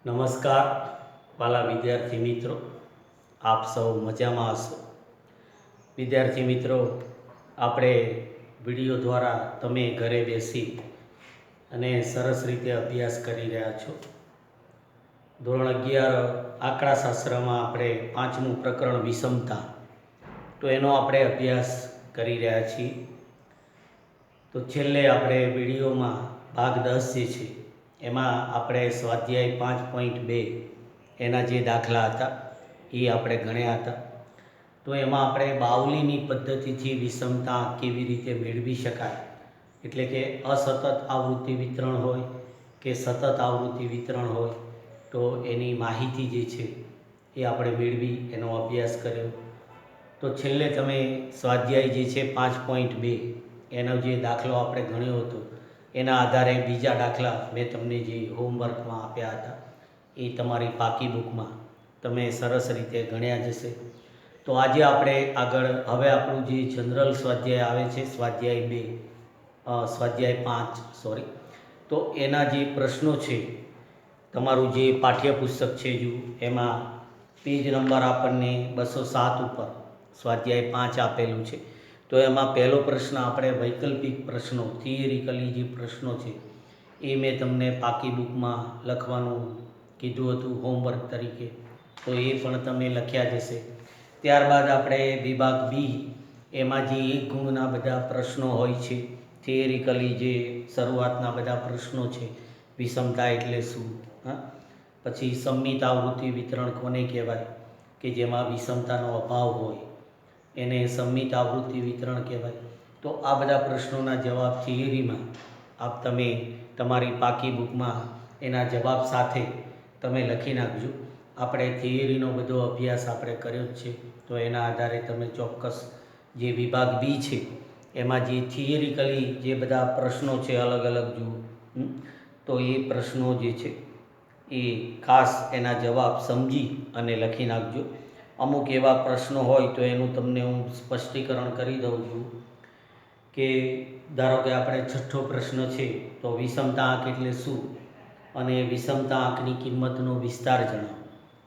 નમસ્કાર વાલા વિદ્યાર્થી મિત્રો, આપ સૌ મજામાં હશો. વિદ્યાર્થી મિત્રો, આપણે વિડીયો દ્વારા તમે ઘરે બેસી અને સરસ રીતે અભ્યાસ કરી રહ્યા છો. ધોરણ 11 આંકડાશાસ્ત્રમાં આપણે 5મું પ્રકરણ વિષમતા, તો એનો આપણે અભ્યાસ કરી રહ્યા છીએ. તો છેલ્લે આપણે વિડીયોમાં ભાગ 10 જે છે એમાં આપણે સ્વાધ્યાય 5.2 એના જે દાખલા હતા એ આપણે ગણ્યા હતા. તો એમાં આપણે બાવલીની પદ્ધતિથી વિષમતા કેવી રીતે મેળવી શકાય, એટલે કે અસતત આવૃત્તિ વિતરણ હોય કે સતત આવૃત્તિ વિતરણ હોય, તો એની માહિતી જે છે એ આપણે મેળવી એનો અભ્યાસ કર્યો. તો છેલ્લે તમે સ્વાધ્યાય જે છે 5.2 એનો જે દાખલો આપણે ગણ્યો હતો એના આધારે બીજા દાખલા મેં તમને જે હોમવર્કમાં આપ્યા હતા એ તમારી પાકી બુકમાં તમે સરસ રીતે ગણ્યા જશે. તો આજે આપણે આગળ હવે આપણું જે જનરલ સ્વાધ્યાય આવે છે સ્વાધ્યાય 5 તો એના જે પ્રશ્નો છે, તમારું જે પાઠ્યપુસ્તક છે એમાં પેજ નંબર આપણને 207 ઉપર સ્વાધ્યાય 5 આપેલું છે. તો એમાં પહેલો પ્રશ્ન આપણે વૈકલ્પિક પ્રશ્નો, થિયરિકલી જે પ્રશ્નો છે એ મેં તમને પાકી બુકમાં લખવાનું કીધું હતું હોમવર્ક તરીકે, તો એ પણ તમે લખ્યા જશે. ત્યારબાદ આપણે વિભાગ બી એમાં જે એક ગુણના બધા પ્રશ્નો હોય છે, થિયરિકલી જે શરૂઆતના બધા પ્રશ્નો છે, વિષમતા એટલે શું, પછી સંમિત આવૃત્તિ વિતરણ કોને કહેવાય કે જેમાં વિષમતાનો અભાવ હોય એને સંમિત આવૃત્તિ વિતરણ કહેવાય. તો આ બધા પ્રશ્નોના જવાબ થિયરીમાં તમે તમારી પાકી બુકમાં એના જવાબ સાથે તમે લખી નાખજો. આપણે થિયરીનો બધો અભ્યાસ આપણે કર્યો જ છે, તો એના આધારે તમે ચોક્કસ જે વિભાગ બી છે એમાં જે થિયરિકલી જે બધા પ્રશ્નો છે અલગ અલગ જુઓ, તો એ પ્રશ્નો જે છે એ ખાસ એના જવાબ સમજી અને લખી નાખજો. અમુક એવા પ્રશ્નો હોય તો એનું તમને હું સ્પષ્ટીકરણ કરી દઉં છું કે ધારો કે આપણે છઠ્ઠો પ્રશ્ન છે તો વિષમતા આંક એટલે શું અને વિષમતા આંકની કિંમતનો વિસ્તાર જણાવો.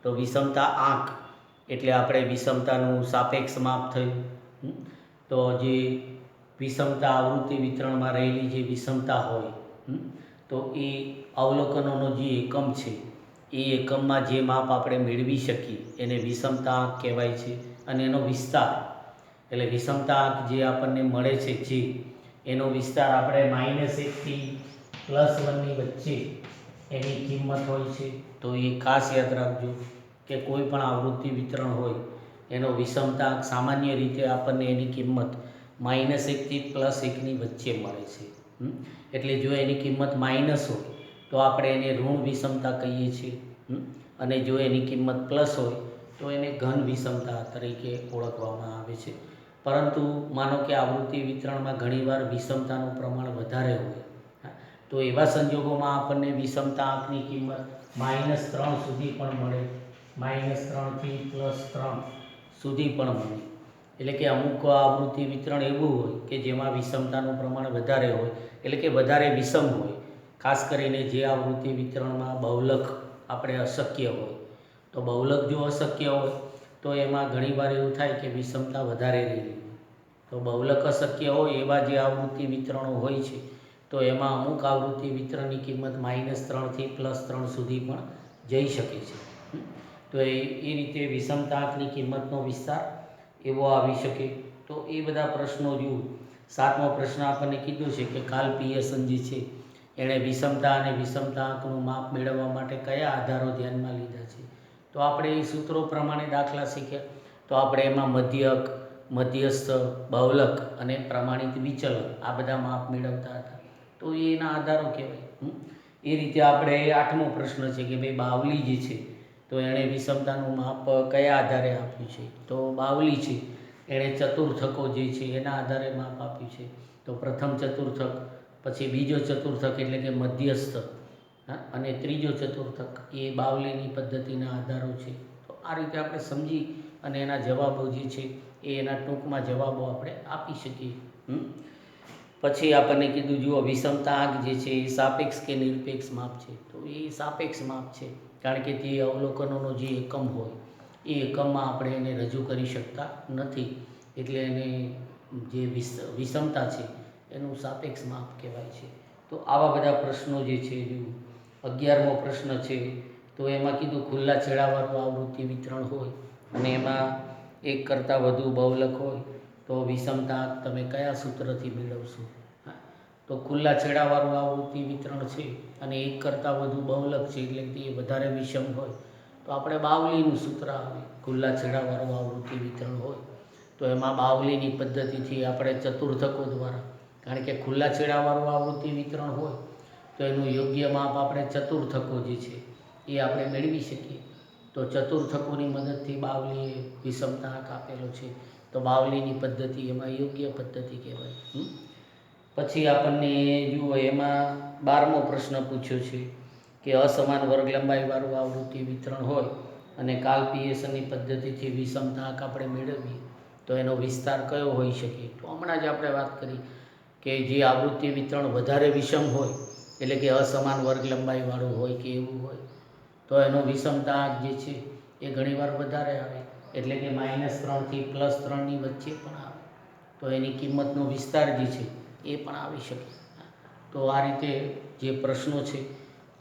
તો વિષમતા આંક એટલે આપણે વિષમતાનું સાપેક્ષ માપ થયું. તો જે વિષમતા આવૃત્તિ વિતરણમાં રહેલી જે વિષમતા હોય, તો એ અવલોકનોનો જે એકમ છે એ એકમમાં જે માપ આપણે મેળવી શકીએ એને વિષમતા આંક કહેવાય છે. અને એનો વિસ્તાર એટલે વિષમતા આંક જે આપણને મળે છે જે એનો વિસ્તાર આપણે -1 થી +1ની વચ્ચે એની કિંમત હોય છે. તો એ ખાસ યાદ રાખજો કે કોઈ પણ આવૃત્તિ વિતરણ હોય એનો વિષમતા આંક સામાન્ય રીતે આપણને એની કિંમત -1 થી +1ની વચ્ચે મળે છે. એટલે જો એની કિંમત માઇનસ હોય તો આપણે એને ઋણ વિષમતા કહીએ છીએ, અને જો એની કિંમત પ્લસ હોય તો એને ઘન વિષમતા તરીકે ઓળખવામાં આવે છે. પરંતુ માનો કે આવૃત્તિ વિતરણમાં ઘણીવાર વિષમતાનું પ્રમાણ વધારે હોય, તો એવા સંજોગોમાં આપણને વિષમતા આંકની કિંમત -3 સુધી પણ મળે, -3 થી +3 સુધી પણ મળે. એટલે કે અમુક આવૃત્તિ વિતરણ એવું હોય કે જેમાં વિષમતાનું પ્રમાણ વધારે હોય, એટલે કે વધારે વિષમ હોય. ખાસ કરીને જે આવૃત્તિ વિતરણમાં બહુલક આપણે અશક્ય હોય, તો બહુલક જો અશક્ય હોય તો એમાં ઘણીવાર એવું થાય કે વિષમતા વધારે રહેલી. તો બહુલક અશક્ય હોય એવા જે આવૃત્તિ વિતરણો હોય છે તો એમાં અમુક આવૃત્તિ વિતરણની કિંમત -3 થી +3 સુધી પણ જઈ શકે છે. તો એ રીતે વિષમતા આંકની કિંમતનો વિસ્તાર એવો આવી શકે. તો એ બધા પ્રશ્નો જુઓ. 7મો પ્રશ્ન આપણને કીધું છે કે કાર્લ પિયર્સન જે છે એણે વિષમતા અને વિષમતા આંકનું માપ મેળવવા માટે કયા આધારો ધ્યાનમાં લીધા છે. તો આપણે એ સૂત્રો પ્રમાણે દાખલા શીખ્યા. તો આપણે એમાં મધ્યક, મધ્યસ્થ, બહુલક અને પ્રમાણિત વિચલન આ બધા માપ મેળવતા હતા. તો એના આધારો કહેવાય. એ રીતે આપણે 8મો પ્રશ્ન છે કે ભાઈ બાવલી જે છે તો એણે વિષમતાનું માપ કયા આધારે આપ્યું છે. તો બાવલી છે એણે ચતુર્થકો જે છે એના આધારે માપ આપ્યું છે. તો પ્રથમ ચતુર્થક, પછી બીજો ચતુર્થક એટલે કે મધ્યસ્થ, અને ત્રીજો ચતુર્થક એ બાવલીની પદ્ધતિના આધારો છે. તો આ રીતે આપણે સમજી અને એના જવાબો જે છે એ એના ટૂંકમાં જવાબો આપણે આપી શકીએ. પછી આપણને કીધું જુઓ વિષમતા આંક જે છે એ સાપેક્ષ કે નિરપેક્ષ માપ છે, તો એ સાપેક્ષ માપ છે, કારણ કે તે અવલોકનોનો જે એકમ હોય એ એકમમાં આપણે એને રજૂ કરી શકતા નથી, એટલે એને જે વિષમતા છે એનું સાપેક્ષ માપ કહેવાય છે. તો આવા બધા પ્રશ્નો જે છે, જો 11મો પ્રશ્ન છે, તો એમાં કીધું ખુલ્લા છેડાવાળું આવૃત્તિ વિતરણ હોય અને એમાં એક કરતાં વધુ બહુલક હોય તો વિષમતા તમે કયા સૂત્રથી મેળવશો? તો ખુલ્લા છેડાવાળું આવૃત્તિ વિતરણ છે અને એક કરતાં વધુ બહુલક છે, એટલે કે એ વધારે વિષમ હોય તો આપણે બાવલીનું સૂત્ર આવે. ખુલ્લા છેડાવાળું આવૃત્તિ વિતરણ હોય તો એમાં બાવલીની પદ્ધતિથી આપણે ચતુર્થકો દ્વારા, કારણ કે ખુલ્લા છેડાવાળું આવૃત્તિ વિતરણ હોય તો એનું યોગ્ય માપ આપણે ચતુર્થકો જે છે એ આપણે મેળવી શકીએ. તો ચતુર્થકોની મદદથી બાવલીએ વિષમતા આંક આપેલો છે, તો બાવલીની પદ્ધતિ એમાં યોગ્ય પદ્ધતિ કહેવાય. પછી આપણને જુઓ એમાં 12મો પ્રશ્ન પૂછ્યો છે કે અસમાન વર્ગ લંબાઈવાળું આવૃત્તિ વિતરણ હોય અને કાલ પિયર્સનની પદ્ધતિથી વિષમતા આંક આપણે મેળવીએ તો એનો વિસ્તાર કયો હોઈ શકે? તો હમણાં જ આપણે વાત કરી કે જે આવૃત્તિ વિતરણ વધારે વિષમ હોય, એટલે કે અસમાન વર્ગ લંબાઈવાળું હોય કે એવું હોય, તો એનો વિષમતા આંક જે છે એ ઘણીવાર વધારે આવે, એટલે કે -3 થી +3ની વચ્ચે પણ આવે, તો એની કિંમતનો વિસ્તાર જે છે એ પણ આવી શકે. તો આ રીતે જે પ્રશ્નો છે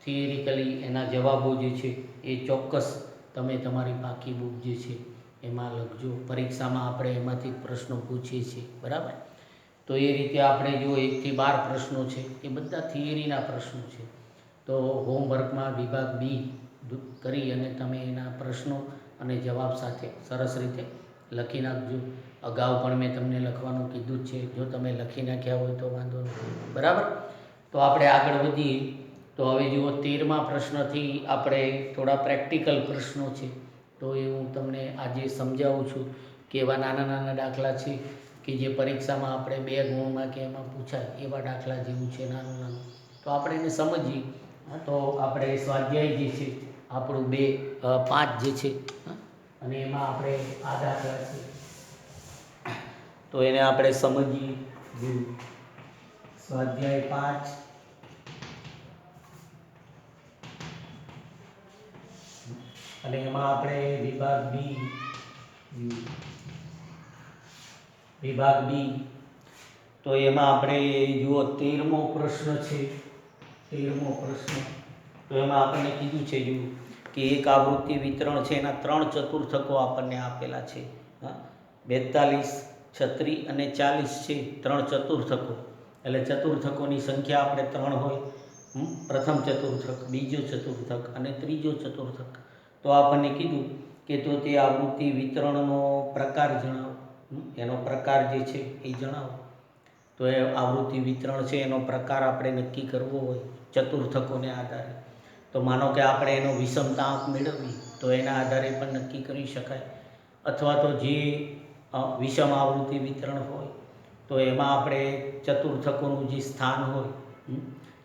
થિયરિકલી એના જવાબો જે છે એ ચોક્કસ તમે તમારી બાકી બુક જે છે એમાં લખજો. પરીક્ષામાં આપણે એમાંથી પ્રશ્નો પૂછીએ છીએ, બરાબર? તો એ રીતે આપણે જો 1 થી 12 પ્રશ્નો છે એ બધા થિયરીના પ્રશ્નો છે. તો હોમવર્કમાં વિભાગ બી કરી અને તમે એના પ્રશ્નો અને જવાબ સાથે સરસ રીતે લખી નાખજો. અગાઉ પણ મેં તમને લખવાનું કીધું જ છે, જો તમે લખી નાખ્યા હોય તો વાંધો નથી, બરાબર? તો આપણે આગળ વધીએ. તો હવે જુઓ 13મા પ્રશ્નથી આપણે થોડા પ્રેક્ટિકલ પ્રશ્નો છે, તો એ હું તમને આજે સમજાવું છું કે એવા નાના નાના દાખલા છે કે જે પરીક્ષામાં આપણે 2 ગુણમાં કે એમાં પૂછાય એવા દાખલા જેવું છે, નાનું નાનું. તો આપણે એને સમજીએ. તો આપણે સ્વાધ્યાય જે છે આપણું 5 જે છે અને એમાં આપણે આ દાખલા છે તો એને આપણે સમજીએ. સ્વાધ્યાય 5 અને એમાં આપણે વિભાગ બી તો એમાં આપણે જુઓ 13મો પ્રશ્ન છે. 13મો પ્રશ્ન તો એમાં આપણને કીધું છે જુઓ કે એક આવૃત્તિ વિતરણ છે એના 3 ચતુર્થકો આપણને આપેલા છે. 42, 36 અને 40 છે 3 ચતુર્થકો, એટલે ચતુર્થકોની સંખ્યા આપણે 3 હોય. પ્રથમ ચતુર્થક, બીજો ચતુર્થક અને ત્રીજો ચતુર્થક. તો આપણને કીધું કે તો તે આવૃત્તિ વિતરણનો પ્રકાર જણાવો, એનો પ્રકાર જે છે એ જણાવો. તો એ આવૃત્તિ વિતરણ છે એનો પ્રકાર આપણે નક્કી કરવો હોય ચતુર્થકોને આધારે. તો માનો કે આપણે એનો વિષમતા આંક મેળવીએ તો એના આધારે પણ નક્કી કરી શકાય, અથવા તો જે વિષમ આવૃત્તિ વિતરણ હોય તો એમાં આપણે ચતુર્થકોનું જે સ્થાન હોય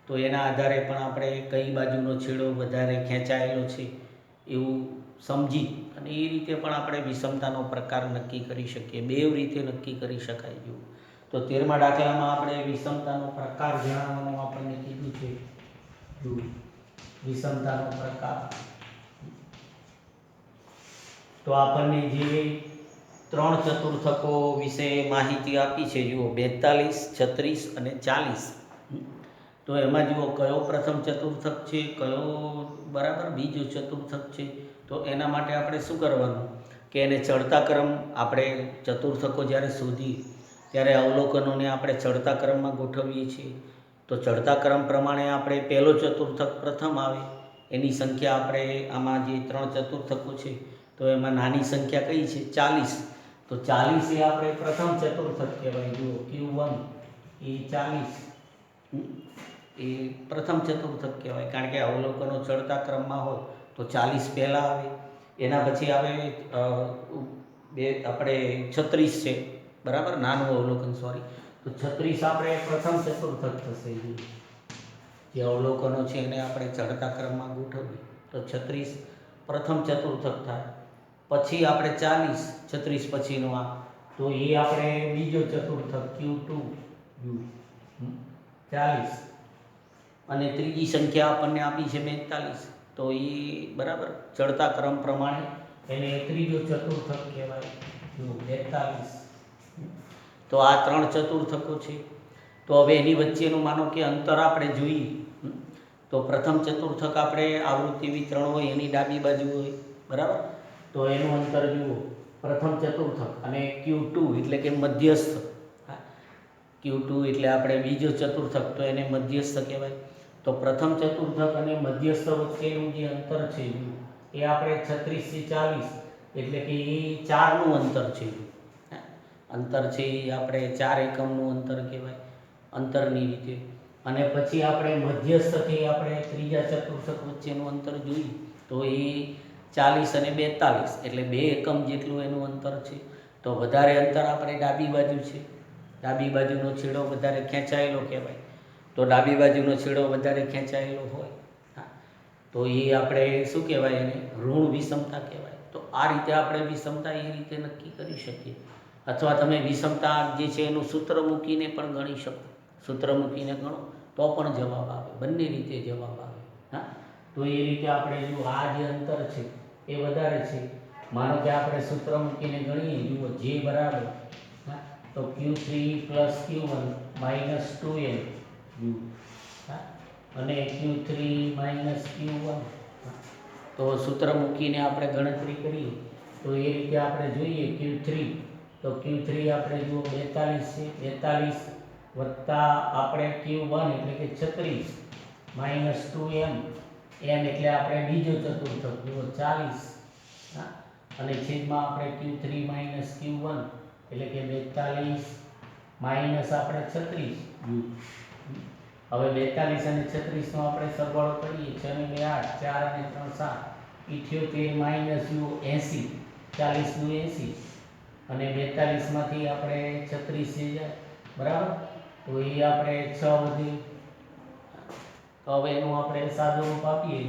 તો એના આધારે પણ આપણે કઈ બાજુનો છેડો વધારે ખેંચાયેલો છે એવું સમજી અને એ રીતે પણ આપણે વિષમતાનો પ્રકાર નક્કી કરી શકીએ. 2 રીતે નક્કી કરી શકાય. જો તો 13મા દાખલામાં આપણે વિષમતાનો પ્રકાર જણાવવાનું આપણને કીધું છે. વિષમતાનો પ્રકાર તો આપણને જે 3 ચતુર્થકો વિશે માહિતી આપી છે, જુઓ 42, 36 અને 40. તો એમાં જુઓ કયો પ્રથમ ચતુર્થક છે, કયો બરાબર બીજો ચતુર્થક છે. તો એના માટે આપણે શું કરવાનું કે એને ચડતા ક્રમ, આપણે ચતુર્થકો જ્યારે શોધીએ ત્યારે અવલોકનોને આપણે ચડતા ક્રમમાં ગોઠવીએ છીએ. તો ચડતા ક્રમ પ્રમાણે આપણે પહેલો ચતુર્થક પ્રથમ આવે એની સંખ્યા આપણે આમાં જે 3 ચતુર્થકો છે તો એમાં નાની સંખ્યા કઈ છે? 40. તો 40 એ આપણે પ્રથમ ચતુર્થક કહેવાય. જુઓ Q1 એ 40 એ પ્રથમ ચતુર્થક કહેવાય, કારણ કે અવલોકનો ચડતા ક્રમમાં હોય તો 40 પહેલાં આવે. એના પછી આવે આપણે 36 છે, બરાબર? નાનું અવલોકન, સોરી. તો 36 આપણે પ્રથમ ચતુર્થક થશે. જે અવલોકનો છે એને આપણે ચડતા ક્રમમાં ગોઠવીએ તો 36 પ્રથમ ચતુર્થક થાય. પછી આપણે 40, 36 પછીનો આ, તો એ આપણે બીજો ચતુર્થક Q2. 40 અને ત્રીજી સંખ્યા આપણને આપી છે 42, તો એ બરાબર ચડતા ક્રમ પ્રમાણે એને ત્રીજો ચતુર્થક કહેવાય. 42. તો આ 3 ચતુર્થકો છે. તો હવે એની વચ્ચેનું માનો કે અંતર આપણે જોઈએ તો પ્રથમ ચતુર્થક આપણે આવૃત્તિ વિતરણ હોય એની ડાબી બાજુ હોય, બરાબર. તો એનું અંતર જુઓ, પ્રથમ ચતુર્થક અને Q2 એટલે કે મધ્યસ્થ. Q2 એટલે આપણે બીજો ચતુર્થક, તો એને મધ્યસ્થ કહેવાય. તો પ્રથમ ચતુર્થક અને મધ્યસ્થ વચ્ચેનું જે અંતર છે એ આપણે 36 થી 40 એટલે કે એ 4નું અંતર છે. અંતર છે એ આપણે 4 એકમનું અંતર કહેવાય અંતરની રીતે. અને પછી આપણે મધ્યસ્થથી આપણે ત્રીજા ચતુર્થક વચ્ચેનું અંતર જોઈએ તો એ 40 અને 42 એટલે 2 એકમ જેટલું એનું અંતર છે. તો વધારે અંતર આપણે ડાબી બાજુ છે, ડાબી બાજુનો છેડો વધારે ખેંચાયેલો કહેવાય. તો ડાબી બાજુનો છેડો વધારે ખેંચાયેલો હોય તો એ આપણે શું કહેવાય, એને ઋણ વિષમતા કહેવાય. તો આ રીતે આપણે વિષમતા એ રીતે નક્કી કરી શકીએ. અથવા તમે વિષમતા જે છે એનું સૂત્ર મૂકીને પણ ગણી શકો. સૂત્ર મૂકીને ગણો તો પણ જવાબ આવે, બંને રીતે જવાબ આવે. તો એ રીતે આપણે જો આ જે અંતર છે એ વધારે છે, માનો કે આપણે સૂત્ર મૂકીને ગણીએ, જુઓ જે બરાબર તો Q3 + Q1 - 2n અને Q3 - Q1. તો સૂત્ર મૂકીને આપણે ગણતરી કરીએ તો એ રીતે આપણે જોઈએ Q3, તો Q3 આપણે જુઓ 42 છે, 42 વત્તા આપણે Q1 એટલે કે 36 - 2m, m એટલે આપણે બીજો ચતુર્થક જુઓ 40 અને છેદમાં આપણે Q3 - Q1 એટલે કે 42 માઇનસ આપણે 36. હવે 42 અને 36 નો આપણે સરવાળો કરીએ, 6 ને 2 8, 4 અને 3 7, 78 માઇનસ 80, 40 નું 80 અને 42 માંથી આપણે 36 જાય, બરાબર. તો એ આપણે 6 વધી. તો હવે એનું આપણે સાદું રૂપ આપીએ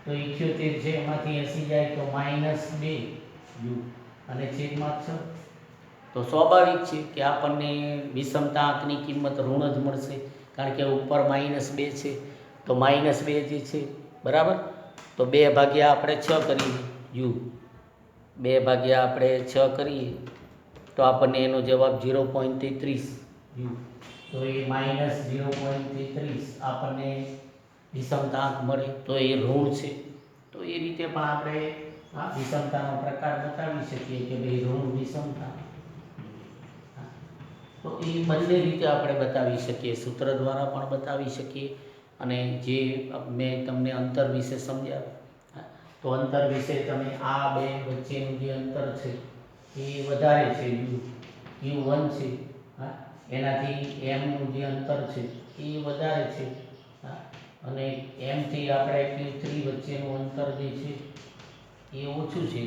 તો 78 છે એમાંથી 80 જાય તો -2 અને છેદમાં 6. તો સ્વાભાવિક છે કે આપણને વિષમતા આંકની કિંમત ઋણ જ મળશે, કારણ કે ઉપર -2 છે તો -2 જે છે, બરાબર. તો 2 ભાગ્યા આપણે 6 કરીએ, 2 ભાગ્યા આપણે 6 કરીએ તો આપણને એનો જવાબ 0.33. તો એ -0.33 આપણને વિષમતા આંક મળે, તો એ ઋણ છે. તો એ રીતે પણ આપણે આ વિષમતાનો પ્રકાર બતાવી શકીએ કે ભાઈ ઋણ વિષમતા. તો એ બંને રીતે આપણે બતાવી શકીએ, સૂત્ર દ્વારા પણ બતાવી શકીએ અને જે મેં તમને અંતર વિશે સમજાવ્યું તો અંતર વિશે તમે આ બે વચ્ચેનું જે અંતર છે એ વધારે છે, Q1 છે એનાથી m નું જે અંતર છે એ વધારે છે અને m થી આપણે Q3 વચ્ચેનું અંતર જે છે એ ઓછું છે.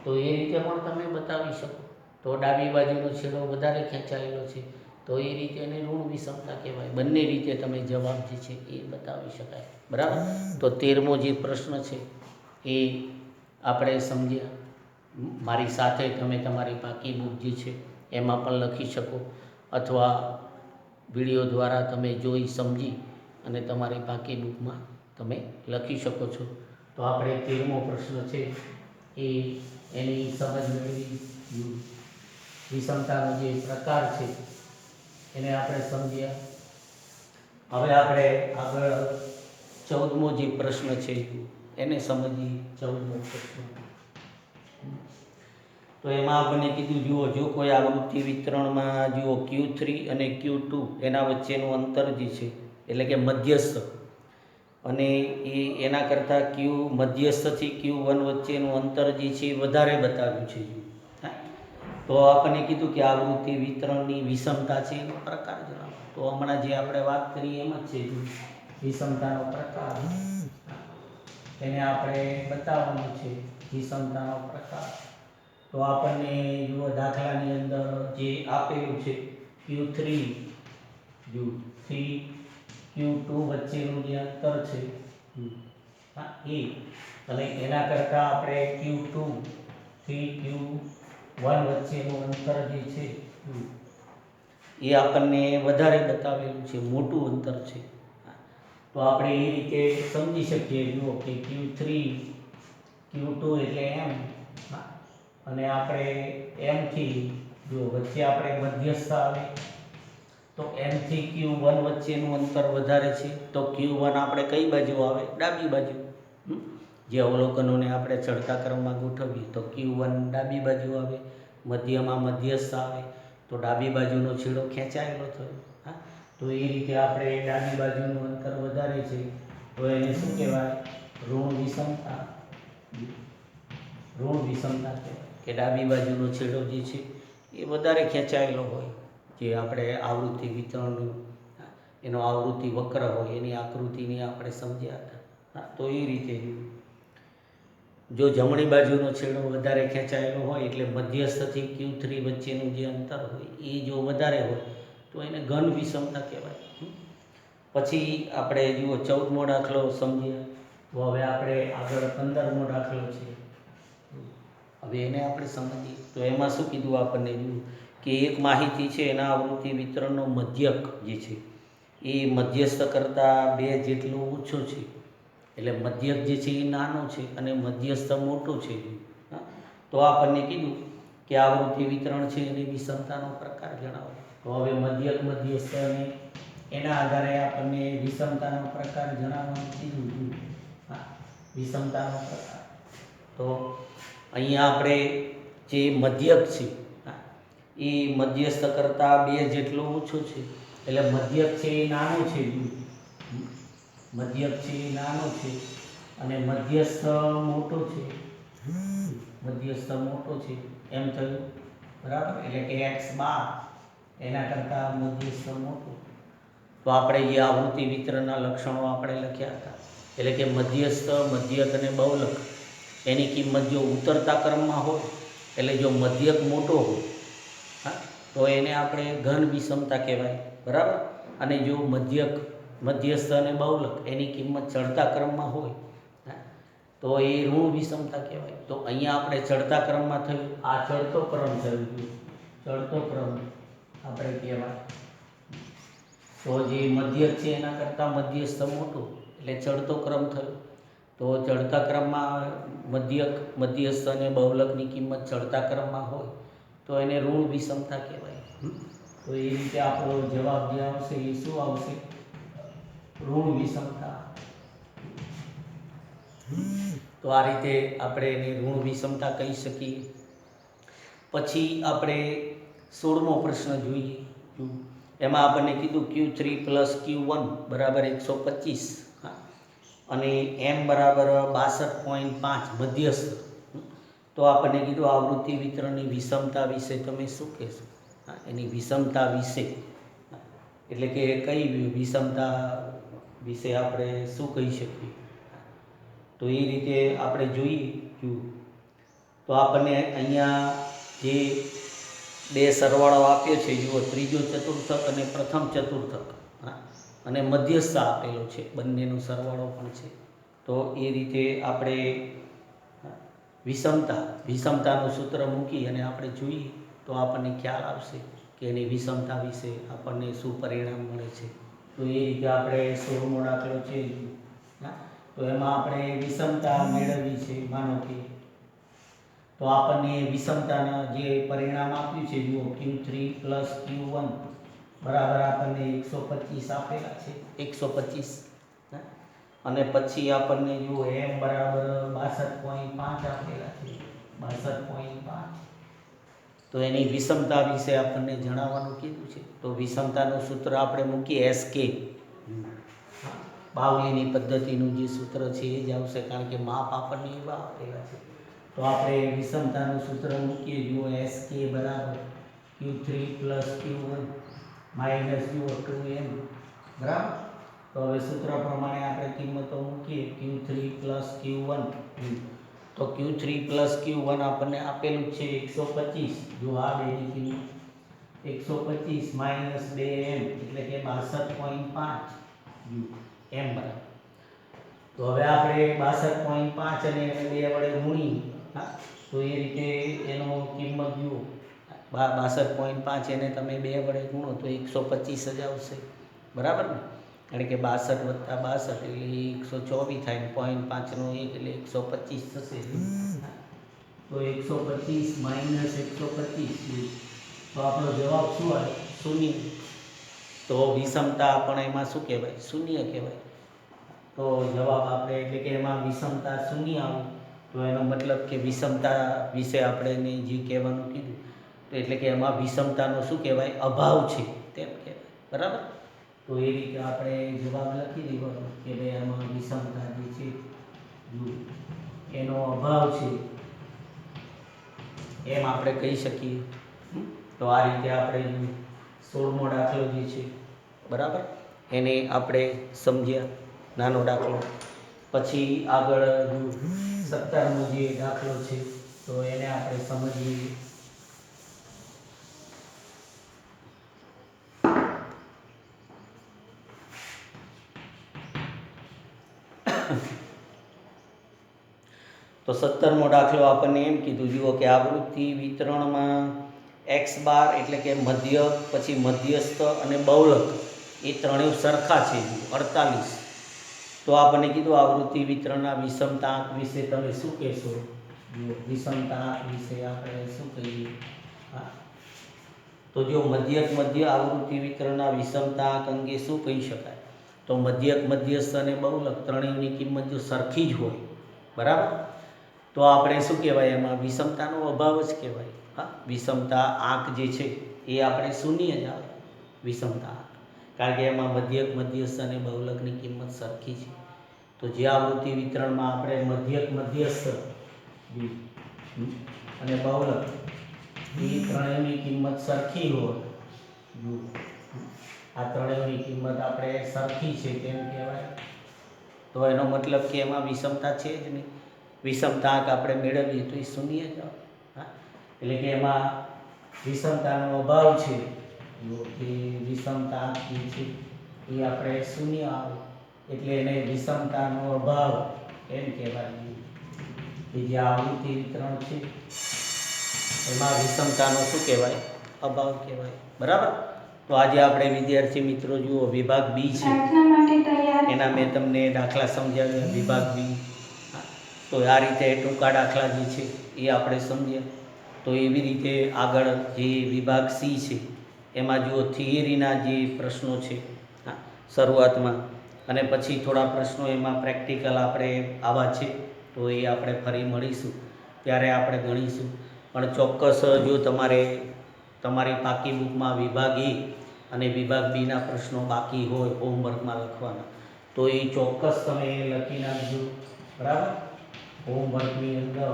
તો એ રીતે પણ તમે બતાવી શકો. તો ડાબી બાજુનો છેડો વધારે ખેંચાયેલો છે તો એ રીતે એને ઋણ વિષમતા કહેવાય. બંને રીતે તમે જવાબ જે છે એ બતાવી શકાય, બરાબર. તો 13મો જે પ્રશ્ન છે એ આપણે સમજ્યા. મારી સાથે તમે તમારી પાકી બુક જે છે એમાં પણ લખી શકો અથવા વિડીયો દ્વારા તમે જોઈ સમજી અને તમારી પાકી બુકમાં તમે લખી શકો છો. તો આપણે 13મો પ્રશ્ન છે એ એની સમજ મેળવી, વિષમતાનો જે પ્રકાર છે એને આપણે સમજ્યા. હવે આપણે આગળ 14મો જે પ્રશ્ન છે એને સમજીએ. 14મો પ્રશ્ન તો એમાં આપણને કીધું, જુઓ જો કોઈ આવૃત્તિ વિતરણમાં જુઓ Q3 અને Q2 એના વચ્ચેનું અંતર જે છે એટલે કે મધ્યસ્થ, અને એના કરતાં મધ્યસ્થથી Q1 વચ્ચેનું અંતર જે છે એ વધારે બતાવ્યું છે. તો આપણને કીધું કે આવૃત્તિ વિતરણની વિષમતા છે એનો પ્રકાર જણાવો. તો હમણાં જે આપણે વાત કરી એમ જ છે, વિષમતાનો પ્રકાર એને આપણે બતાવવાનું છે. વિષમતાનો પ્રકાર તો આપણને જુઓ દાખલાની અંદર જે આપેલું છે Q3 Q2 વચ્ચેનું જે અંતર છે એ અને એના કરતાં આપણે Q2 થી Q1 વચ્ચેનું અંતર જે છે એ આપણને વધારે બતાવેલું છે, મોટું અંતર છે. તો આપણે એ રીતે સમજી શકીએ. જુઓ કે Q3 Q2 એટલે એમ, અને આપણે એમથી જો વચ્ચે આપણે મધ્યસ્થ આવે તો એમથી Q1 વચ્ચેનું અંતર વધારે છે. તો Q1 આપણે કઈ બાજુ આવે? ડાબી બાજુ. જે અવલોકનોને આપણે ચડતા ક્રમમાં ગોઠવીએ તો Q1 ડાબી બાજુ આવે, મધ્યમાં મધ્યસ્થ આવે તો ડાબી બાજુનો છેડો ખેંચાયેલો થયો. હા, તો એ રીતે આપણે ડાબી બાજુનું અંતર વધારે છે તો એને શું કહેવાય? ઋણ વિષમતા. ઋણ વિષમતા કહેવાય કે ડાબી બાજુનો છેડો જે છે એ વધારે ખેંચાયેલો હોય. જે આપણે આવૃત્તિ વિતરણનું એનો આવૃત્તિ વક્ર હોય એની આકૃતિની આપણે સમજ્યા હતા. હા, તો એ રીતે જો જમણી બાજુનો છેડો વધારે ખેંચાયેલો હોય એટલે મધ્યસ્થથી Q3 વચ્ચેનું જે અંતર હોય એ જો વધારે હોય તો એને ઘન વિષમતા કહેવાય. પછી આપણે જુઓ 14મો દાખલો સમજીએ. તો હવે આપણે આગળ 15મો દાખલો છે. હવે એને આપણે સમજીએ તો એમાં શું કીધું આપણને? જુઓ કે એક માહિતી છે એના આવૃત્તિ વિતરણનો મધ્યક જે છે એ મધ્યસ્થ કરતાં 2 જેટલો ઓછો છે. એટલે મધ્યક જે છે એ નાનો છે અને મધ્યસ્થ મોટો છે. તો આપણને કીધું કે આવૃત્તિ વિતરણ છે એની વિષમતાનો પ્રકાર જણાવો. તો હવે મધ્યક મધ્યસ્થ અને એના આધારે આપણને વિષમતાનો પ્રકાર જણાવવાનું કીધું. વિષમતાનો પ્રકાર તો અહીંયા આપણે જે મધ્યક છે એ મધ્યસ્થ કરતાં 2 જેટલો ઓછો છે. એટલે મધ્યક છે એ નાનો છે. મધ્યક છે એ નાનો છે અને મધ્યસ્થ મોટો છે. મધ્યસ્થ મોટો છે એમ થયું, બરાબર? એટલે કે x12 એના કરતાં મધ્યસ્થ મોટો. તો આપણે જે આવૃત્તિ વિતરણના લક્ષણો આપણે લખ્યા હતા એટલે કે મધ્યસ્થ, મધ્યક અને બહુલક એની કિંમત જો ઉતરતા ક્રમમાં હોય એટલે જો મધ્યક મોટો હોય તો એને આપણે ઘન વિષમતા કહેવાય, બરાબર? અને જો મધ્યક, મધ્યસ્થ અને બહુલક એની કિંમત ચડતા ક્રમમાં હોય તો એ ઋણ વિષમતા કહેવાય. તો અહીંયા આપણે ચડતા ક્રમમાં થયું, આ ચડતો ક્રમ થયું. ચડતો ક્રમ આપણે કહેવાય. તો જે મધ્યક છે એના કરતાં મધ્યસ્થ મોટો એટલે ચડતો ક્રમ થયો. તો ચડતા ક્રમમાં મધ્યક, મધ્યસ્થ અને બહુલકની કિંમત ચડતા ક્રમમાં હોય તો એને ઋણ વિષમતા કહેવાય. તો એ રીતે આપણો જવાબ જે આવશે એ શું આવશે? ઋણ વિષમતા. તો આ રીતે આપણે એને ઋણ વિષમતા કહી શકીએ. પછી આપણે 16મો પ્રશ્ન જોઈએ. એમાં આપણને કીધું Q3 + Q1 = 125 અને m = 62.5 મધ્યસ્થ. તો આપણને કીધું આવૃત્તિ વિતરણની વિષમતા વિશે તમે શું કહેશો? એની વિષમતા વિશે એટલે કે કઈ વિષમતા વિશે આપણે શું કહી શકીએ? તો એ રીતે આપણે જોઈએ. તો આપણને અહીંયા જે 2 સરવાળો આપ્યો છે, જુઓ ત્રીજો ચતુર્થક અને પ્રથમ ચતુર્થક, અને મધ્યસ્થ આપેલો છે, બંનેનો સરવાળો પણ છે. તો એ રીતે આપણે વિષમતાનું સૂત્ર મૂકી અને આપણે જોઈએ તો આપણને ખ્યાલ આવશે કે એની વિષમતા વિશે આપણને શું પરિણામ મળે છે. તો એ રીતે આપણે 16મો દાખલો છે. તો એમાં આપણે વિષમતા મેળવવી છે. માનો કે તો આપણને વિષમતાના જે પરિણામ આપ્યું છે, જુઓ Q3 + Q1 બરાબર આપણને 125 આપેલા છે. 125 અને પછી આપણને જુઓ m = 62.5 આપેલા છે. 62.5. તો એની વિષમતા વિશે આપણને જણાવવાનું કીધું છે. તો વિષમતાનું સૂત્ર આપણે મૂકીએ SK. બાવલીની પદ્ધતિનું જે સૂત્ર છે એ જ આવશે, કારણ કે માપ આપણને એવા આપેલા છે. તો આપણે વિષમતાનું સૂત્ર મૂકીએ. જુઓ SK = Q3 + Q1 - જુઓ 2m, બરાબર? તો હવે સૂત્ર પ્રમાણે આપણે કિંમતો મૂકીએ. Q3 + Q1 તો Q3 + Q1 આપણને આપેલું છે 125. જો આ બેની કિંમત 125 - 2m એટલે કે 62.5 m બરાબર. તો હવે આપણે 62.5 અને એને 2 વડે ગુણીએ તો એ રીતે એનો કિંમત જુઓ 62.5 એને તમે 2 વડે ગુણો તો 125 જ આવશે, બરાબર ને? કારણ કે 62 + 62 એટલે 124 થાય ને 0.5નો 1 એટલે 125 થશે. તો 125 - 125 તો આપણો જવાબ શું આવે? શૂન્ય. તો વિષમતા પણ એમાં શું કહેવાય? શૂન્ય કહેવાય. તો જવાબ આપણે એટલે કે એમાં વિષમતા શૂન્ય આવે તો એનો મતલબ કે વિષમતા વિશે આપણે જે કહેવાનું કીધું તો એટલે કે એમાં વિષમતાનો શું કહેવાય? અભાવ છે તેમ કહેવાય, બરાબર? તો એ રીતે આપણે જવાબ લખી દેવાનો કે ભાઈ આમાં વિષમતા જે છે એનો અભાવ છે એમ આપણે કહી શકીએ. તો આ રીતે આપણે 16મો દાખલો જે છે, બરાબર, એને આપણે સમજ્યા, નાનો દાખલો. પછી આગળ 17મો જે દાખલો છે તો એને આપણે સમજીએ. તો 17મો દાખલો આપણને એમ કીધું, જુઓ કે આવૃત્તિ વિતરણમાં x બાર એટલે કે મધ્યક, પછી મધ્યસ્થ અને બહુલક એ ત્રણેય સરખા છે, 48. તો આપણને કીધું આવૃત્તિ વિતરણના વિષમતાંક વિશે તમે શું કહેશો? જુઓ, વિષમતાંક વિશે આપણે શું કહીએ? હા, તો જો મધ્યક મધ્ય આવૃત્તિ વિતરણના વિષમતાંક અંગે શું કહી શકાય? તો મધ્યક, મધ્યસ્થ અને બહુલક ત્રણેયની કિંમત જો સરખી જ હોય, બરાબર, તો આપણે શું કહેવાય? એમાં વિષમતાનો અભાવ જ કહેવાય. હા, વિષમતા આંક જે છે એ આપણે શૂન્ય જ આવે, વિષમતા આંક, કારણ કે એમાં મધ્યક, મધ્યસ્થ અને બહુલકની કિંમત સરખી છે. તો જે આવૃત્તિ વિતરણમાં આપણે મધ્યક, મધ્યસ્થ અને બહુલક એ ત્રણેયની કિંમત સરખી હોય, આ ત્રણેયની કિંમત આપણે સરખી છે તેમ કહેવાય. તો એનો મતલબ કે એમાં વિષમતા છે જ નહીં. વિષમતાંક આપણે મેળવીએ તો એ શૂન્ય જ આવે. હા, એટલે કે એમાં વિષમતાનો અભાવ છે, કે વિષમતાંક જે છે એ આપણે શૂન્ય આવે એટલે એને વિષમતાનો અભાવ એમ કહેવાય. કે જે આવૃત્તિ વિતરણ છે એમાં વિષમતાનો શું કહેવાય? અભાવ કહેવાય, બરાબર. તો આજે આપણે વિદ્યાર્થી મિત્રો જુઓ વિભાગ બી છે એના મેં તમને દાખલા સમજાવ્યા, વિભાગ બી. તો આ રીતે ટૂંકા દાખલા જે છે એ આપણે સમજ્યા. તો એવી રીતે આગળ જે વિભાગ સી છે એમાં જુઓ થિયરીના જે પ્રશ્નો છે શરૂઆતમાં, અને પછી થોડા પ્રશ્નો એમાં પ્રેક્ટિકલ આપણે આવા છે તો એ આપણે ફરી મળીશું ત્યારે આપણે ગણીશું. પણ ચોક્કસ જો તમારે તમારી પાકી બુકમાં વિભાગ એ અને વિભાગ બીના પ્રશ્નો બાકી હોય હોમવર્કમાં લખવાના તો એ ચોક્કસ તમે લખી નાખજો, બરાબર. હોમવર્કની અંદર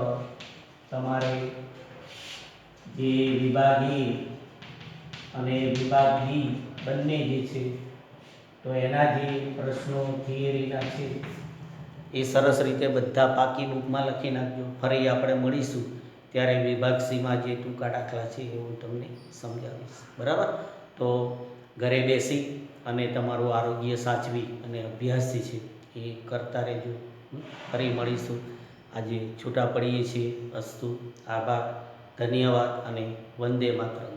તમારે જે વિભાગ એ અને વિભાગ બી બંને જે છે તો એના જે પ્રશ્નો થિયરીના છે એ સરસ રીતે બધા પાકી બુકમાં લખી નાખજો. ફરી આપણે મળીશું ત્યારે વિભાગ સીમાં જે ટૂંકા દાખલા છે એ હું તમને સમજાવીશ, બરાબર. તો ઘરે બેસી અને તમારું આરોગ્ય સાચવી અને અભ્યાસ જે છે એ કરતા રહેજો. ફરી મળીશું. આજે છૂટા પડીએ છીએ. અસ્તુ, આભાર, ધન્યવાદ અને વંદે માતરમ.